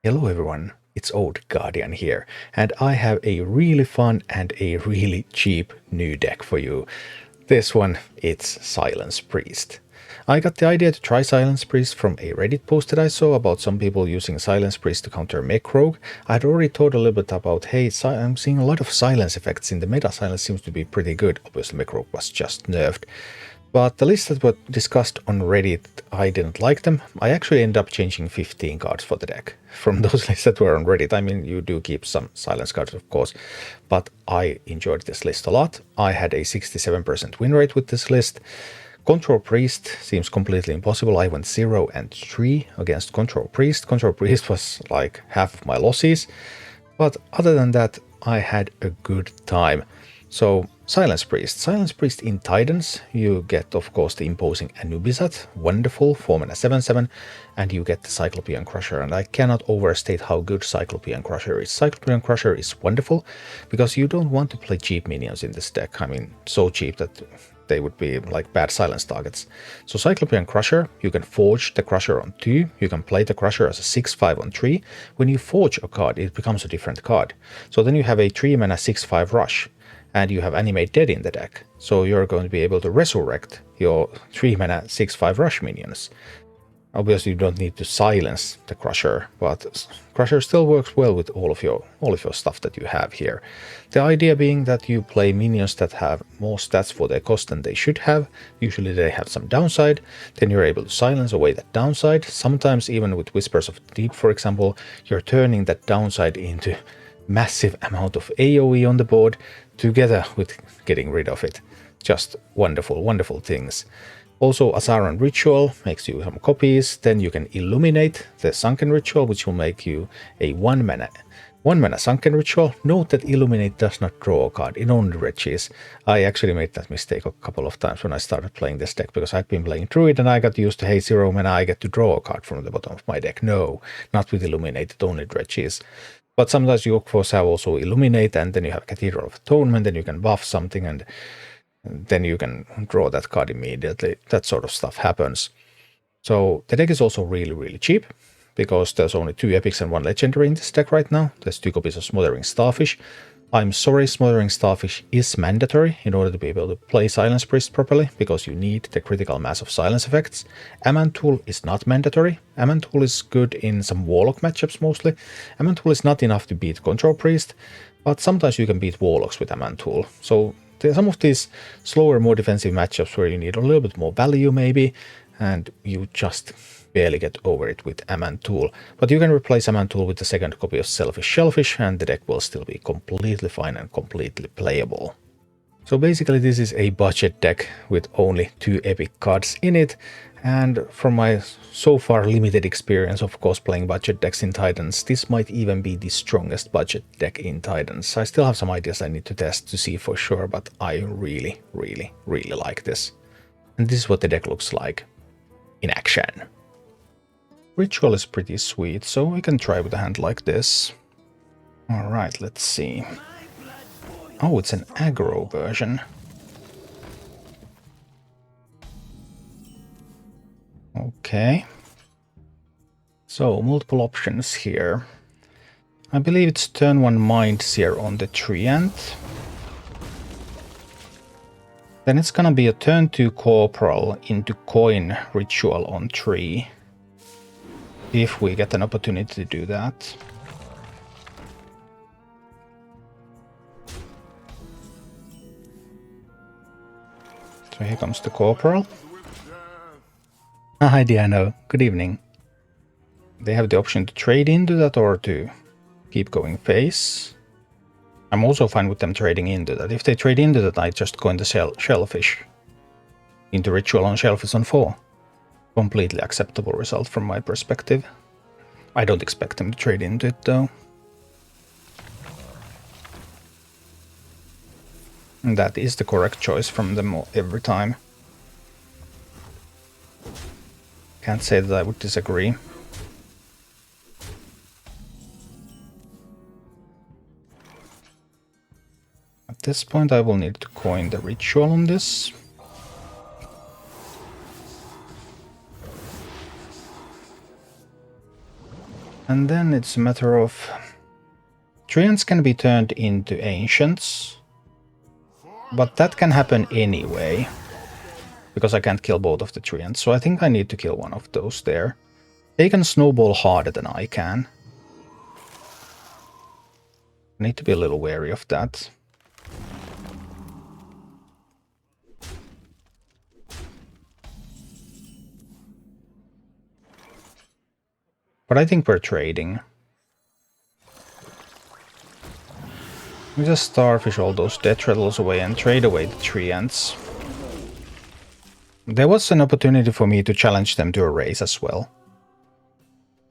Hello everyone, it's Old Guardian here, and I have a really fun and a really cheap new deck for you. This one, it's Silence Priest. I got the idea to try Silence Priest from a Reddit post that I saw about some people using Silence Priest to counter Mech Rogue. I'd already thought a little bit about, hey, I'm seeing a lot of silence effects in the meta. Silence seems to be pretty good. Obviously Mech Rogue was just nerfed. But the lists that were discussed on Reddit, I didn't like them. I actually ended up changing 15 cards for the deck. From those lists that were on Reddit, I mean, you do keep some silence cards, of course, but I enjoyed this list a lot. I had a 67% win rate with this list. Control Priest seems completely impossible. I went 0 and 3 against Control Priest. Control Priest was like half of my losses. But other than that, I had a good time. So, Silence Priest. Silence Priest in Titans, you get, of course, the imposing Anubisat, wonderful, 4-mana 7/7, and you get the Cyclopean Crusher. And I cannot overstate how good Cyclopean Crusher is. Cyclopean Crusher is wonderful, because you don't want to play cheap minions in this deck. I mean, so cheap that they would be like bad silence targets. So Cyclopean Crusher, you can forge the Crusher on 2, you can play the Crusher as a 6/5 on 3. When you forge a card, it becomes a different card. So then you have a 3-mana 6/5 rush, and you have Animate Dead in the deck. So you're going to be able to resurrect your 3-mana 6/5 rush minions. Obviously you don't need to silence the Crusher, but Crusher still works well with all of your stuff that you have here. The idea being that you play minions that have more stats for their cost than they should have. Usually they have some downside, then you're able to silence away that downside. Sometimes even with Whispers of the Deep, for example, you're turning that downside into massive amount of AoE on the board together with getting rid of it. Just wonderful, wonderful things. Also, Azaran Ritual makes you some copies. Then you can illuminate the Sunken Ritual, which will make you a 1-mana Sunken Ritual. Note that Illuminate does not draw a card, it only retches. I actually made that mistake a couple of times when I started playing this deck, because I'd been playing Druid and I got used to, hey, 0 mana, I get to draw a card from the bottom of my deck. No, not with Illuminate, it only retches. But sometimes you of course have also Illuminate, and then you have Cathedral of Atonement, then you can buff something, and then you can draw that card immediately. That sort of stuff happens. So the deck is also really, really cheap, because there's only 2 epics and 1 legendary in this deck right now. There's 2 copies of Smothering Starfish. I'm sorry, Smothering Starfish is mandatory in order to be able to play Silence Priest properly, because you need the critical mass of silence effects. Amantul is not mandatory. Amantul is good in some Warlock matchups mostly. Amantul is not enough to beat Control Priest, but sometimes you can beat Warlocks with Amantul. So there's some of these slower, more defensive matchups where you need a little bit more value maybe, and you just barely get over it with Amantul. But you can replace Amantul with the second copy of Selfish Shellfish, and the deck will still be completely fine and completely playable. So basically this is a budget deck with only 2 epic cards in it, and from my so far limited experience of course playing budget decks in Titans, this might even be the strongest budget deck in Titans. I still have some ideas I need to test to see for sure, but I really, really, really like this. And this is what the deck looks like in action. Ritual is pretty sweet, so we can try with a hand like this. Alright, let's see. Oh, it's an aggro version. Okay. So, multiple options here. I believe it's turn 1 Mind Seer on the Treant. Then it's gonna be a turn 2 Corporal into Coin Ritual on 3. If we get an opportunity to do that. So here comes the Corporal. Hi Diano, good evening. They have the option to trade into that or to keep going face. I'm also fine with them trading into that. If they trade into that, I just go into Shellfish. Into Ritual on Shellfish on 4. Completely acceptable result from my perspective. I don't expect them to trade into it though. And that is the correct choice from them every time. Can't say that I would disagree. At this point I will need to coin the Ritual on this. And then it's a matter of... Treants can be turned into Ancients. But that can happen anyway. Because I can't kill both of the Treants. So I think I need to kill one of those there. They can snowball harder than I can. I need to be a little wary of that. But I think we're trading. We just starfish all those death rattles away and trade away the Treants. There was an opportunity for me to challenge them to a race as well.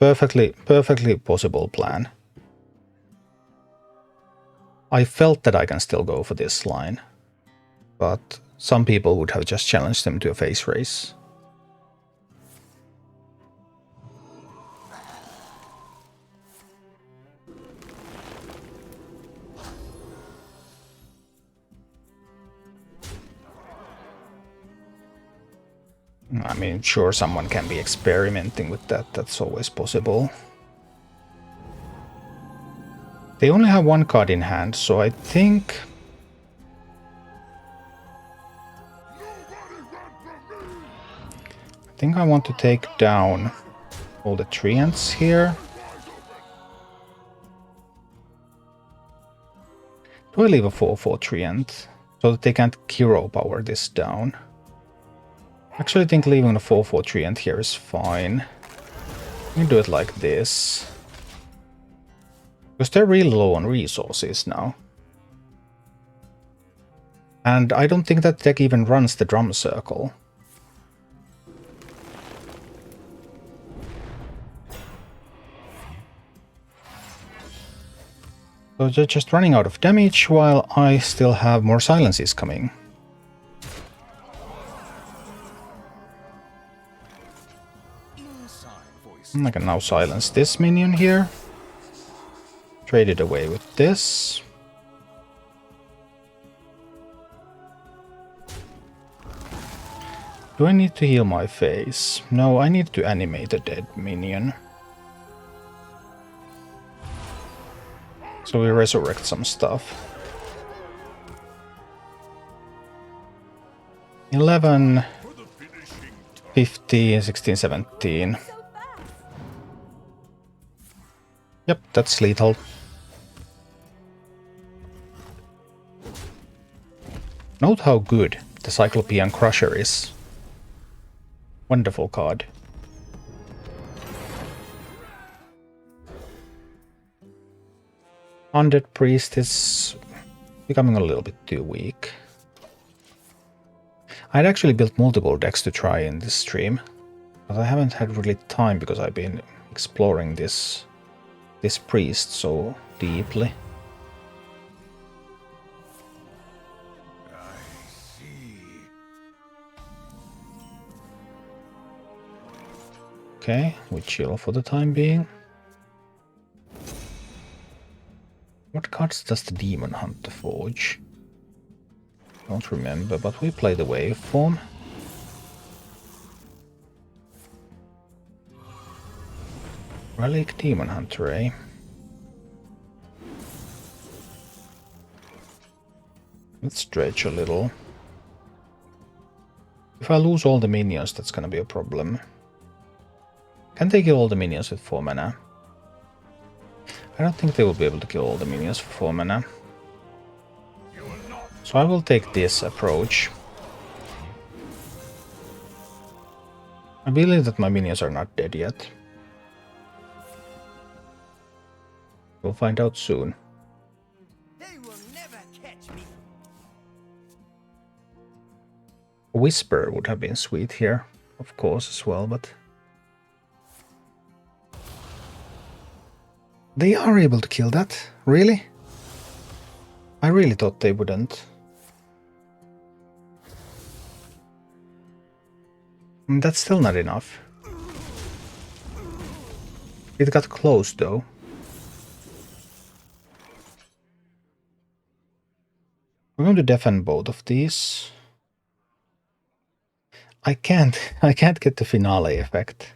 Perfectly possible plan. I felt that I can still go for this line. But some people would have just challenged them to a face race. I mean, sure, someone can be experimenting with that. That's always possible. They only have one card in hand, so I think... I want to take down all the Treants here. Do I leave a 4/4 Treant so that they can't hero power this down? I actually think leaving the 4/4 Treant here is fine. We can do it like this. Because they're really low on resources now. And I don't think that deck even runs the drum circle. So they're just running out of damage while I still have more silences coming. I can now silence this minion here. Trade it away with this. Do I need to heal my face? No, I need to animate a dead minion. So we resurrect some stuff. 11, 15, 16, 17. Yep, that's lethal. Note how good the Cyclopean Crusher is. Wonderful card. Undead Priest is becoming a little bit too weak. I'd actually built multiple decks to try in this stream, but I haven't had really time because I've been exploring this priest so deeply. Okay, we chill for the time being. What cards does the Demon Hunter forge? Don't remember, but we play the waveform. Relic Demon Hunter, eh? Let's dredge a little. If I lose all the minions, that's gonna be a problem. Can they kill all the minions with 4 mana? I don't think they will be able to kill all the minions for 4 mana. So I will take this approach. I believe that my minions are not dead yet. We'll find out soon. They will never catch me. A Whisper would have been sweet here, of course, as well, but... They are able to kill that? Really? I really thought they wouldn't. That's still not enough. It got close, though. We're going to defend both of these. I can't get the finale effect.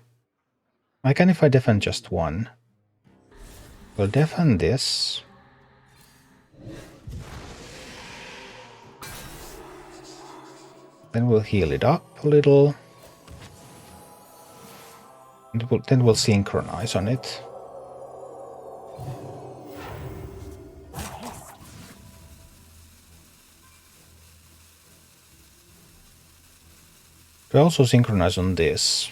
I can if I defend just one. We'll defend this. Then we'll heal it up a little. And then we'll synchronize on it. Do I also synchronize on this?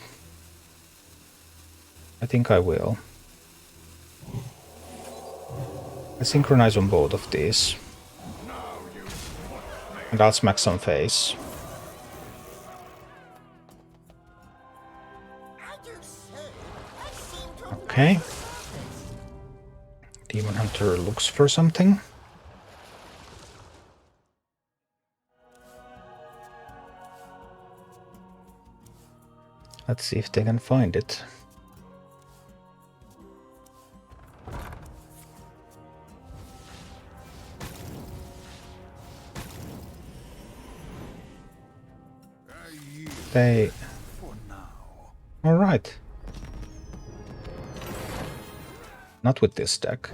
I think I will. I synchronize on both of these. And I'll smack some face. Okay. Demon Hunter looks for something. Let's see if they can find it. They... All right. Not with this deck.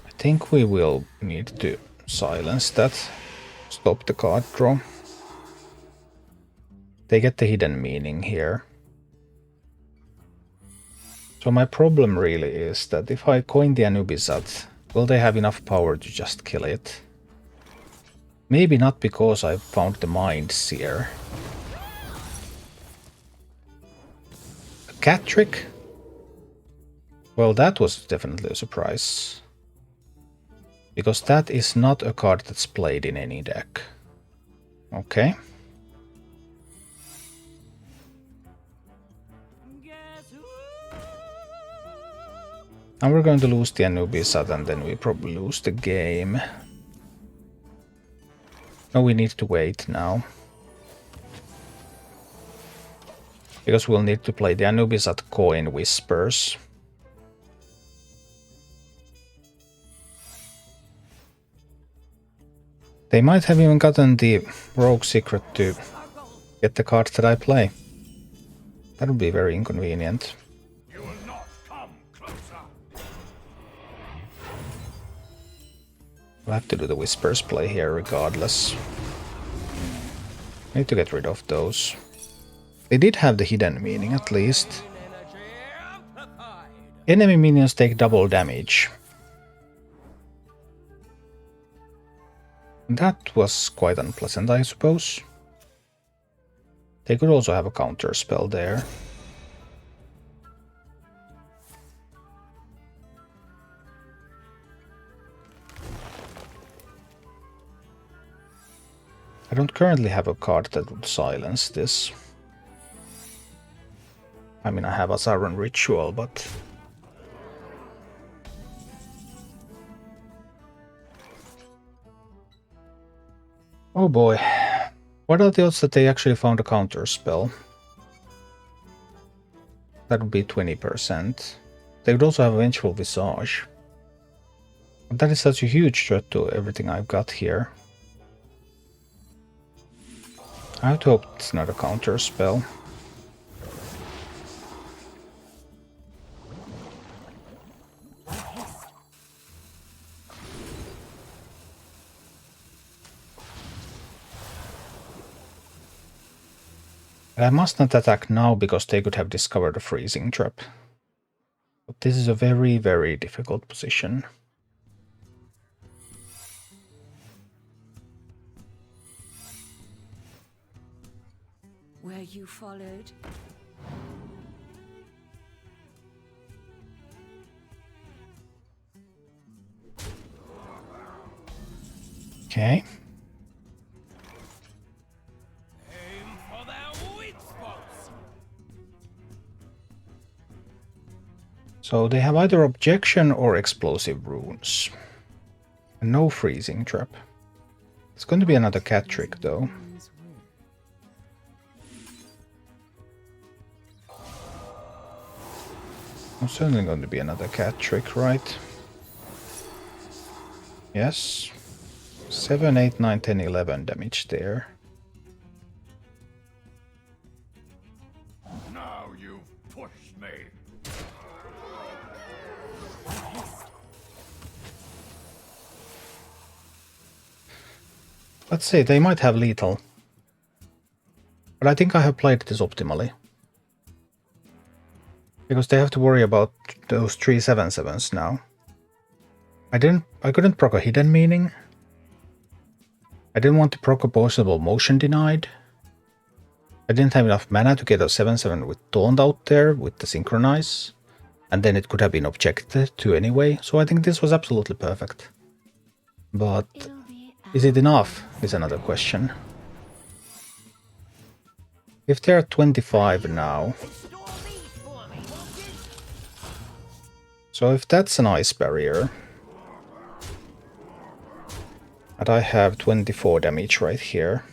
I think we will need to silence that. Stop the card draw. They get the hidden meaning here. So my problem really is that if I coin the Anubisat, will they have enough power to just kill it? Maybe not, because I found the Mind Seer. A cat trick? Well, that was definitely a surprise. Because that is not a card that's played in any deck. Okay. And we're going to lose the Anubisat, and then we probably lose the game. No, we need to wait now. Because we'll need to play the Anubisat coin Whispers. They might have even gotten the Rogue Secret to get the cards that I play. That would be very inconvenient. We'll have to do the Whispers play here regardless. Need to get rid of those. They did have the hidden meaning at least. Enemy minions take double damage. That was quite unpleasant, I suppose. They could also have a counter spell there. I don't currently have a card that would silence this. I mean, I have Azaran Ritual, but... Oh boy. What are the odds that they actually found a counter spell? That would be 20%. They would also have Vengeful Visage. But that is such a huge threat to everything I've got here. I have to hope it's not a counter spell. I must not attack now because they could have discovered a freezing trap. But this is a very, very difficult position. Were you followed? Okay. So they have either Objection or Explosive Runes. And no Freezing Trap. It's going to be another cat trick though. It's certainly going to be another cat trick, right? Yes. 7, 8, 9, 10, 11 damage there. Now you've pushed me. Let's see, they might have lethal. But I think I have played this optimally. Because they have to worry about those 3 7/7s now. I couldn't proc a hidden meaning. I didn't want to proc a possible motion denied. I didn't have enough mana to get a 7/7 with Taunt out there with the synchronize. And then it could have been objected to anyway, so I think this was absolutely perfect. But is it enough is another question. If they're at 25 now, so if that's an ice barrier, and I have 24 damage right here.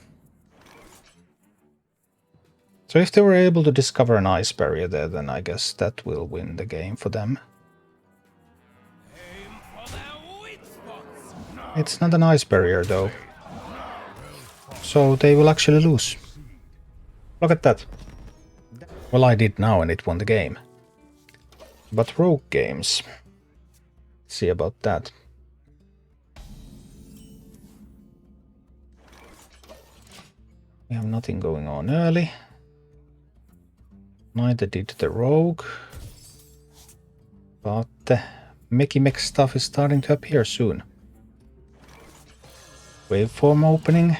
So if they were able to discover an ice barrier there, then I guess that will win the game for them. It's not an ice barrier though. So they will actually lose. Look at that. Well, I did now and it won the game. But rogue games. Let's see about that. We have nothing going on early. Neither did the rogue. But the Mech stuff is starting to appear soon. Waveform opening.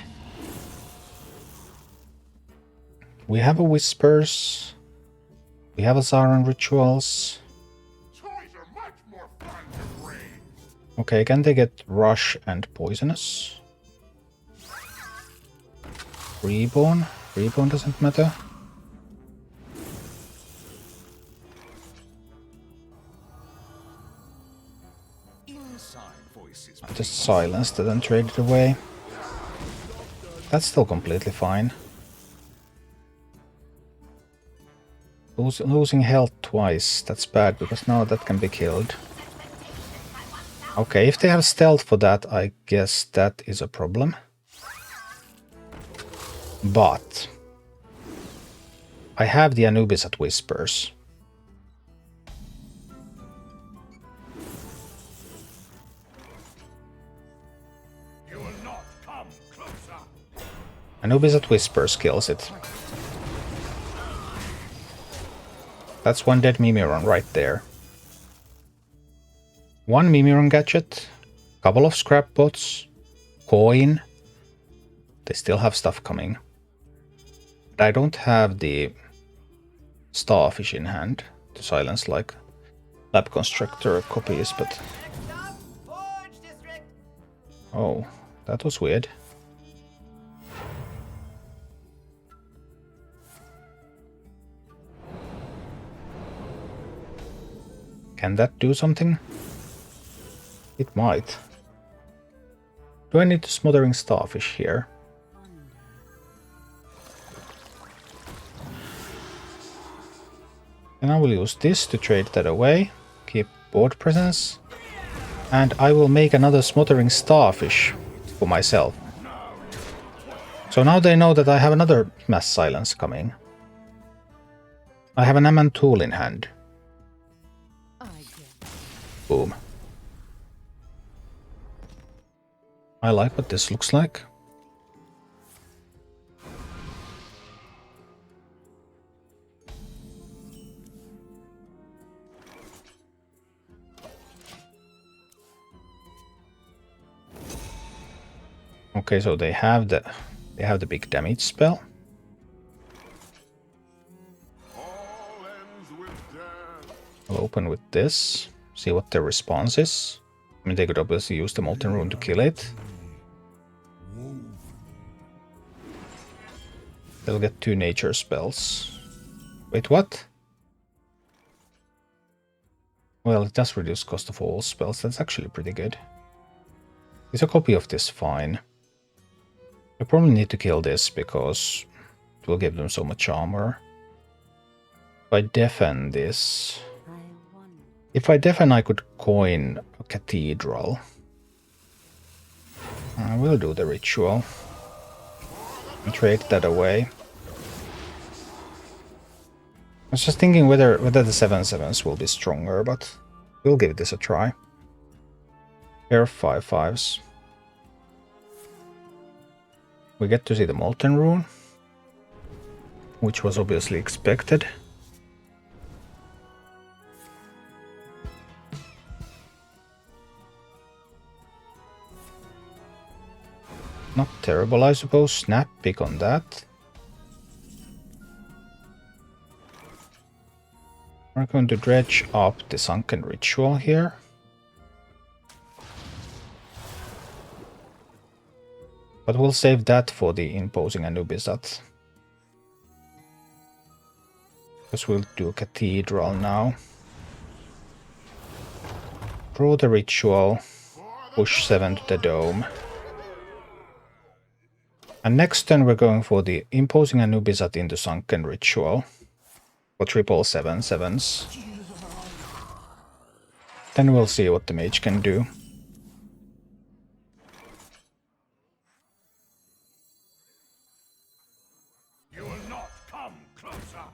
We have a Whispers. We have a Zaran Rituals. Okay, can they get Rush and Poisonous? Reborn? Reborn doesn't matter. I just silenced it and traded away. That's still completely fine. Losing health twice, that's bad because now that can be killed. Okay, if they have stealth for that, I guess that is a problem. But I have the Anubis at Whispers. You will not come closer. Anubis at Whispers kills it. That's one dead Mimiron right there. One Mimiron gadget, couple of scrap bots, coin. They still have stuff coming. But I don't have the Starfish in hand to silence like Lab Constructor copies, but... Oh, that was weird. Can that do something? It might. Do I need to Smothering Starfish here? And I will use this to trade that away, keep board presence, and I will make another Smothering Starfish for myself. So now they know that I have another Mass Silence coming. I have an Aman Tool in hand. Boom. I like what this looks like. Okay, so they have the big damage spell. I'll open with this, see what their response is. I mean, they could obviously use the Molten Rune to kill it. They'll get 2 nature spells. Wait, what? Well, it does reduce cost of all spells. That's actually pretty good. Is a copy of this fine? I probably need to kill this because it will give them so much armor. If I deafen this... If I deafen, I could coin a Cathedral. I will do the ritual. And trade that away. I was just thinking whether the 7/7s will be stronger, but we'll give this a try. Here are 5/5s. We get to see the Molten Rune, which was obviously expected. Not terrible, I suppose. Snap pick on that. We're going to dredge up the Sunken Ritual here. But we'll save that for the Imposing Anubisat. Because we'll do Cathedral now. Draw the Ritual. Push 7 to the Dome. And next turn we're going for the Imposing Anubisat into Sunken Ritual. For triple 7/7s. Then we'll see what the Mage can do. You will not come closer.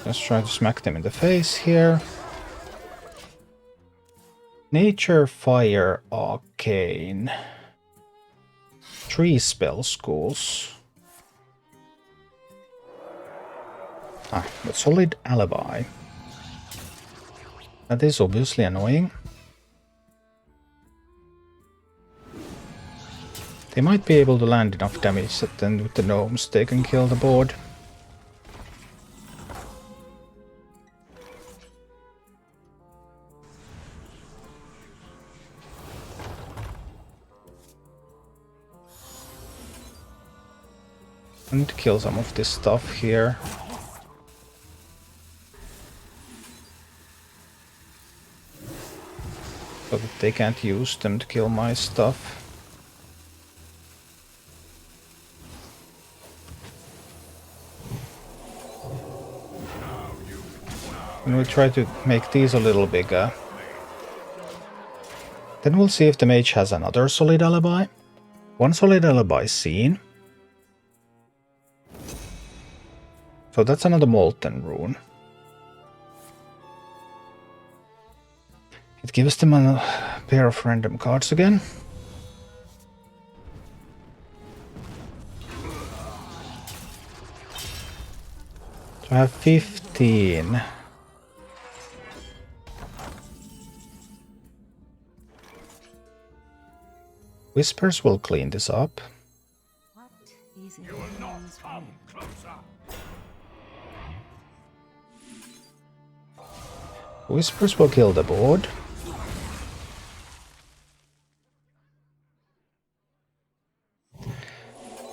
Let's try to smack them in the face here. Nature, Fire, Arcane. 3 spell schools. But Solid Alibi. That is obviously annoying. They might be able to land enough damage that then with the gnomes they can kill the board. I need to kill some of this stuff here. So that they can't use them to kill my stuff. And we try to make these a little bigger. Then we'll see if the Mage has another Solid Alibi. One Solid Alibi seen. So that's another Molten Rune. It gives them a pair of random cards again. So I have 15. Whispers will clean this up. What is it? You will not come closer. Whispers will kill the board.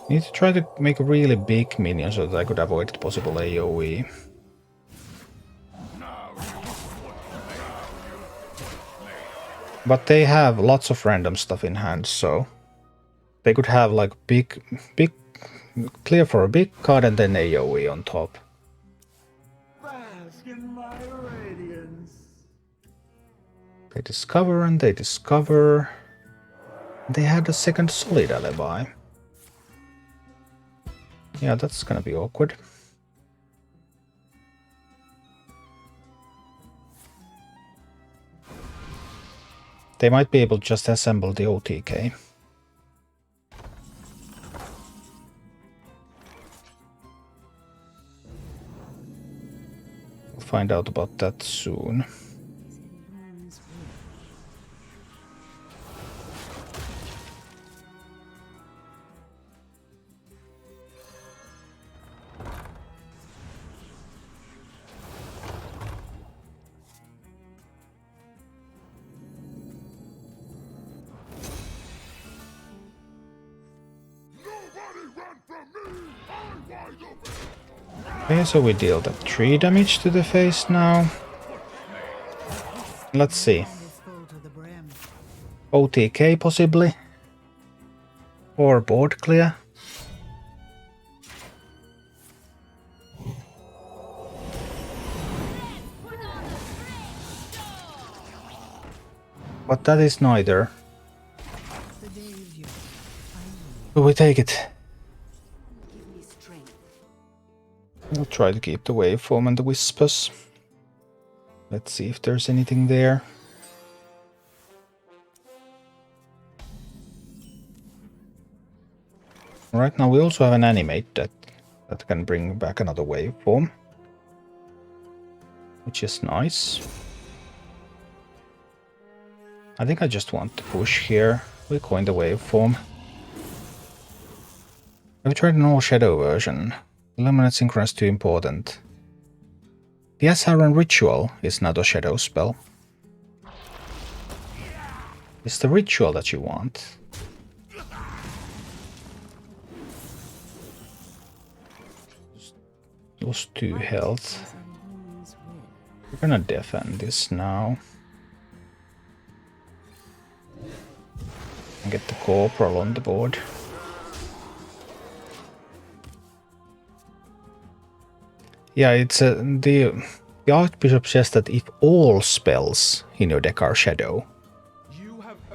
Need to try to make a really big minion so that I could avoid the possible AoE. But they have lots of random stuff in hand, so they could have like big clear for a big card and then AoE on top. Bask in my radiance. They discover and they discover. They had a second Solid Alibi. Yeah, that's gonna be awkward. They might be able to just assemble the OTK. We'll find out about that soon. Okay, so we deal that 3 damage to the face now. Let's see. OTK possibly. Or board clear. But that is neither. The day is yours. So we take it. Give me strength. We'll try to keep the waveform and the whispers. Let's see if there's anything there. Right now we also have an animate that can bring back another waveform, which is nice. I think I just want to push here. We coin the waveform. I've tried an all shadow version. Eliminate synchron is too important. The Asaran Ritual is not a shadow spell. It's the ritual that you want. Those 2 health. We're gonna defend this now. And get the corporal on the board. Yeah, it's the Archbishop says that if all spells in your deck are shadow,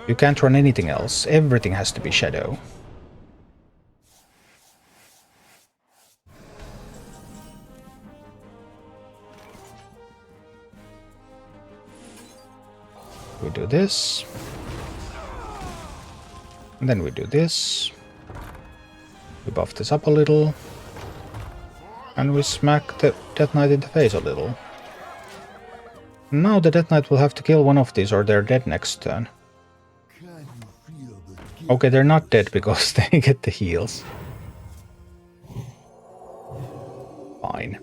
you can't run anything else. Everything has to be shadow. We do this. And then we do this. We buff this up a little. And we smack the Death Knight in the face a little. Now the Death Knight will have to kill one of these or they're dead next turn. Okay, they're not dead because they get the heals. Fine.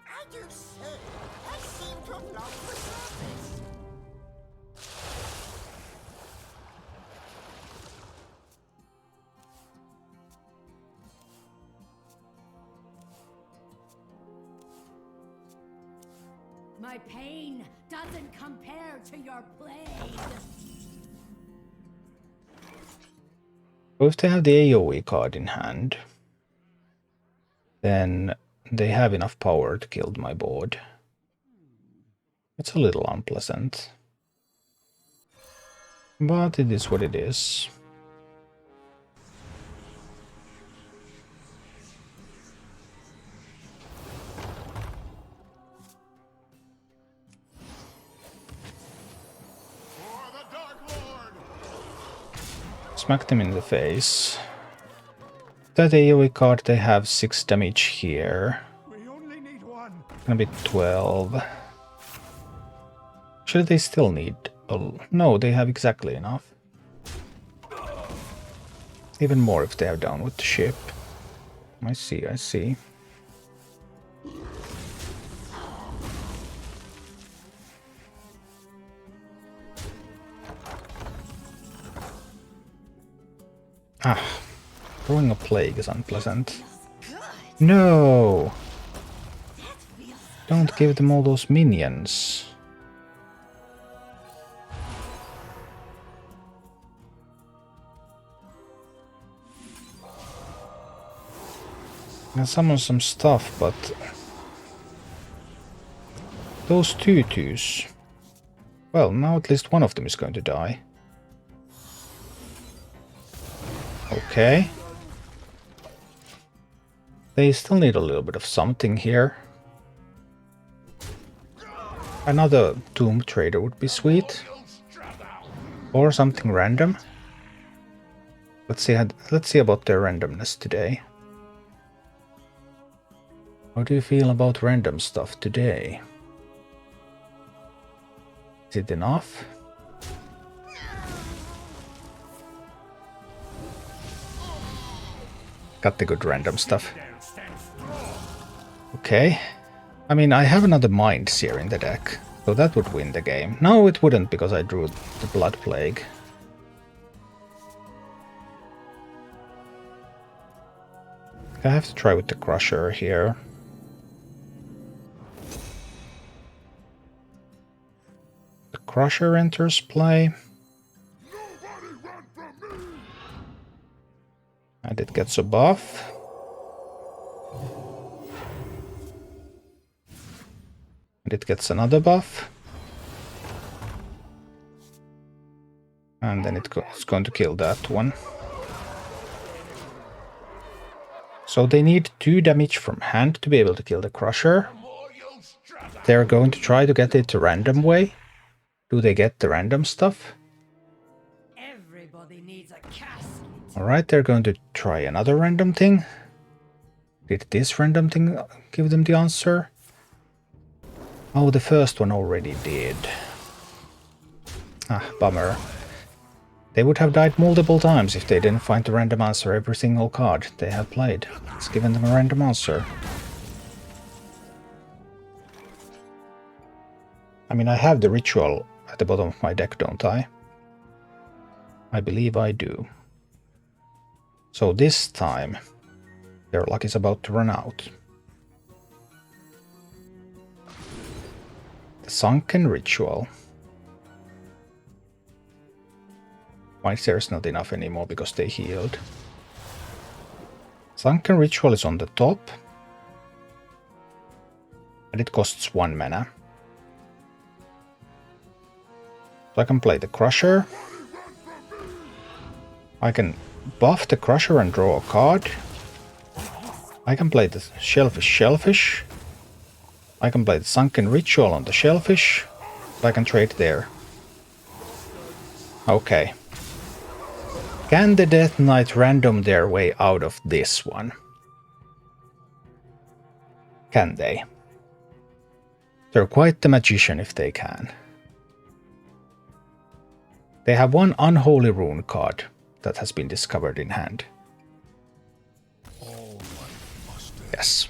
I do, sir. I seem to have lost the surface. My pain doesn't compare to your blade. So if they have the AoE card in hand, then they have enough power to kill my board. It's a little unpleasant. But it is what it is. Smack them in the face. That AoE card, they have 6 damage here. We only need one. Gonna be 12. Actually, they still need... no, they have exactly enough. Even more if they have down with the ship. I see, I see. Ah, throwing a plague is unpleasant. No! Don't give them all those minions. I summon some stuff, but those tutus. Well, now at least one of them is going to die. Okay. They still need a little bit of something here. Another Tomb Trader would be sweet. Or something random. Let's see about their randomness today. How do you feel about random stuff today? Is it enough? Got the good random stuff. Okay. I mean, I have another Mind Seer in the deck, so that would win the game. No, it wouldn't, because I drew the Blood Plague. I have to try with the Crusher here. The Crusher enters play. And it gets a buff. And it gets another buff. And then it's going to kill that one. So they need 2 damage from hand to be able to kill the Crusher. They're going to try to get it the random way. Do they get the random stuff? Everybody needs a casket. Alright, they're going to try another random thing. Did this random thing give them the answer? Oh, the first one already did. Ah, bummer. They would have died multiple times if they didn't find the random answer every single card they have played. It's given them a random answer. I mean, I have the ritual at the bottom of my deck, don't I? I believe I do. So this time, their luck is about to run out. The Sunken Ritual. Why there's not enough anymore because they healed. Sunken Ritual is on the top. And it costs 1 mana. So I can play the Crusher. I can buff the Crusher and draw a card. I can play the Shellfish. I can play the Sunken Ritual on the Shellfish. I can trade there. Okay. Can the Death Knight random their way out of this one? Can they? They're quite the magician if they can. They have 1 Unholy Rune card that has been discovered in hand. Yes.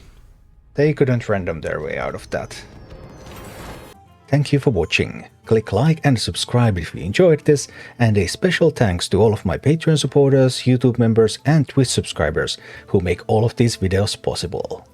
They couldn't random their way out of that. Thank you for watching. Click like and subscribe if you enjoyed this, and a special thanks to all of my Patreon supporters, YouTube members and Twitch subscribers who make all of these videos possible.